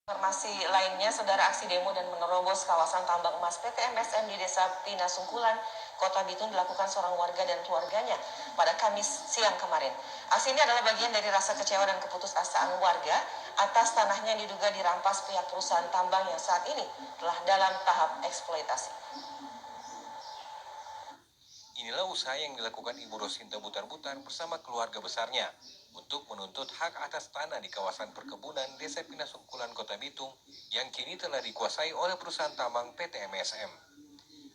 Informasi lainnya, saudara, aksi demo dan menerobos kawasan tambang emas PT MSM di Desa Pinasungkulan, Kota Bitung dilakukan seorang warga dan keluarganya pada Kamis siang kemarin. Aksi ini adalah bagian dari rasa kecewa dan keputusasaan warga atas tanahnya yang diduga dirampas pihak perusahaan tambang yang saat ini telah dalam tahap eksploitasi. Inilah usaha yang dilakukan Ibu Rosinta Butar-Butar bersama keluarga besarnya untuk menuntut hak atas tanah di kawasan perkebunan Desa Pinasungkulan Kota Bitung yang kini telah dikuasai oleh perusahaan tambang PT MSM.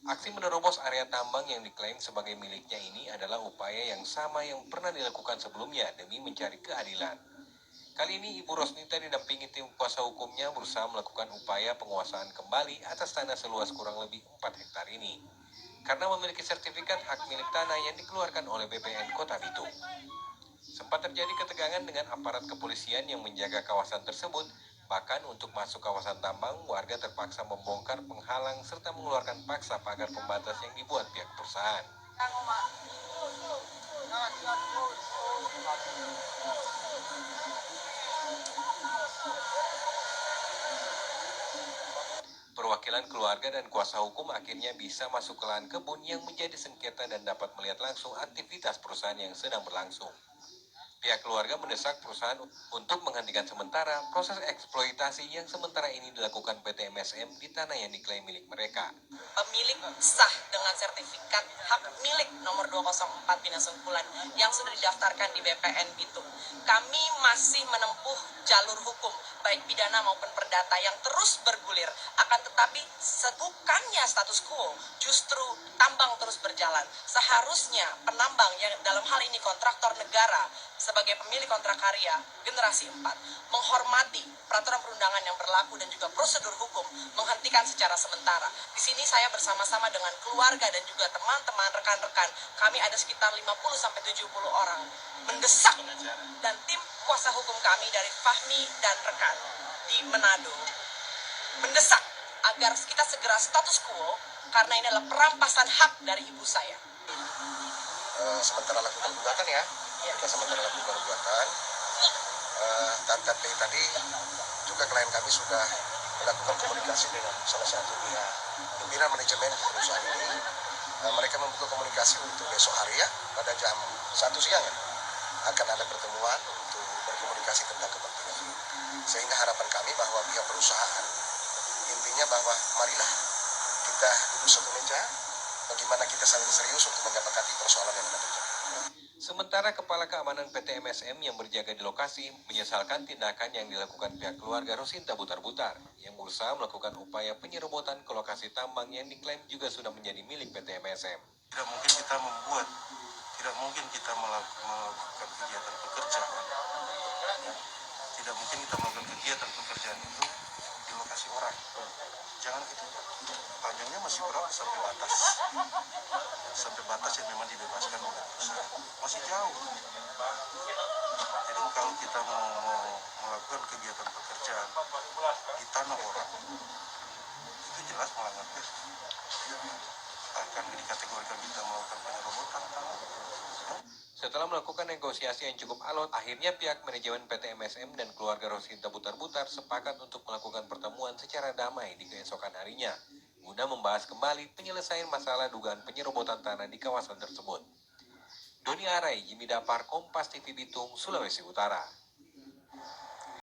Aksi menerobos area tambang yang diklaim sebagai miliknya ini adalah upaya yang sama yang pernah dilakukan sebelumnya demi mencari keadilan. Kali ini Ibu Rosnita didampingi tim kuasa hukumnya berusaha melakukan upaya penguasaan kembali atas tanah seluas kurang lebih 4 hektar ini karena memiliki sertifikat hak milik tanah yang dikeluarkan oleh BPN Kota Bitung. Sempat terjadi ketegangan dengan aparat kepolisian yang menjaga kawasan tersebut. Bahkan untuk masuk kawasan tambang, warga terpaksa membongkar penghalang serta mengeluarkan paksa pagar pembatas yang dibuat pihak perusahaan. Perwakilan keluarga dan kuasa hukum akhirnya bisa masuk ke lahan kebun yang menjadi sengketa dan dapat melihat langsung aktivitas perusahaan yang sedang berlangsung. Pihak keluarga mendesak perusahaan untuk menghentikan sementara proses eksploitasi yang sementara ini dilakukan PT MSM di tanah yang diklaim milik mereka. Pemilik sah dengan sertifikat hak milik nomor 204 Pinasungkulan yang sudah didaftarkan di BPN Bitung. Kami masih menempuh jalur hukum, baik pidana maupun perdata yang terus bergulir. Akan tetapi bukannya status quo, justru tambang terus berjalan. Seharusnya penambang yang dalam hal ini kontraktor negara sebagai pemilik kontrak karya generasi 4 menghormati peraturan perundangan yang berlaku dan juga prosedur hukum, menghentikan secara sementara. Di sini saya bersama-sama dengan keluarga dan juga teman-teman rekan-rekan, kami ada sekitar 50-70 orang mendesak, dan tim kuasa hukum kami dari Fahmi dan rekan di Manado mendesak agar kita segera status quo karena ini adalah perampasan hak dari ibu saya. Sementara lakukan gugatan ya, kita sementara lakukan gugatan. Dan KPI tadi juga klien kami sudah melakukan komunikasi dengan salah satu pihak pimpinan manajemen perusahaan ini. Mereka membuka komunikasi untuk besok hari ya, pada jam 1 siang ya, akan ada pertemuan untuk berkomunikasi tentang kepentingan ini. Sehingga harapan kami bahwa pihak perusahaan, intinya bahwa marilah kita duduk satu meja, bagaimana kita saling serius untuk mendapatkan persoalan yang ada terjadi. Sementara Kepala Keamanan PT MSM yang berjaga di lokasi menyesalkan tindakan yang dilakukan pihak keluarga Rosinta Butar-Butar yang berusaha melakukan upaya penyerobotan ke lokasi tambang yang diklaim juga sudah menjadi milik PT MSM. Tidak mungkin kita melakukan kegiatan pekerjaan. Tidak mungkin kita melakukan kegiatan pekerjaan itu di lokasi orang. Jangan itu, panjangnya masih berapa sampai batas yang memang dibebaskan oleh perusahaan, masih jauh. Jadi kalau kita mau melakukan kegiatan pekerjaan di tanah orang, itu jelas melanggar PSB. Akan dikategorikan kita melakukan penyerobotan tanah. Setelah melakukan negosiasi yang cukup alot, akhirnya pihak manajemen PT MSM dan keluarga Rosinta Butar-Butar sepakat untuk melakukan pertemuan secara damai di keesokan harinya, guna membahas kembali penyelesaian masalah dugaan penyerobotan tanah di kawasan tersebut. Doni Arai, Jimmy Dapar, Kompas TV Bitung, Sulawesi Utara.